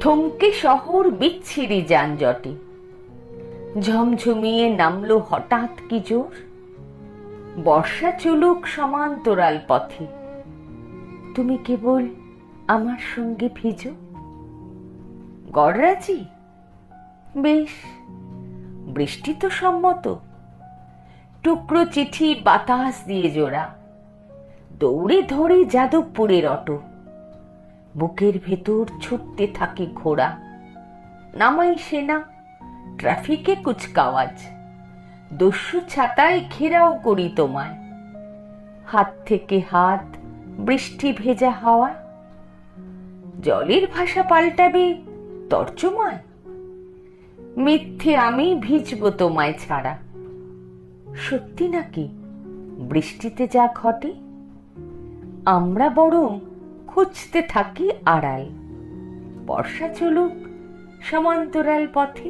থমকে শহর বিচ্ছিরি যানজটে, ঝমঝমিয়ে নামলো হঠাৎ কি জোর। বর্ষা চলুক সমান্তরাল পথে, তুমি কেবল আমার সঙ্গে ভিজো। গড়রাজি? বেশ, বৃষ্টি তো সম্মত। টুকরো চিঠি বাতাস দিয়ে জোড়া, দৌড়ে ধরে যাদবপুরের অটো। বুকের ভেতর ছুটতে থাকে ঘোড়া, নামাই সেনা, ট্রাফিকে কুচকাওয়াজ। দস্যু ছাতায় ঘেরাও করি তোমায়, হাত থেকে হাত বৃষ্টি ভেজা হাওয়া। জলের ভাষা পাল্টাবে তর্জমায়, মিথ্যে আমি ভিজবো তোমায় ছাড়া। সত্যি নাকি বৃষ্টিতে যা ঘটে? আমরা বরং খুঁজতে থাকি আড়াল। বর্ষা চলুক সমান্তরাল পথে।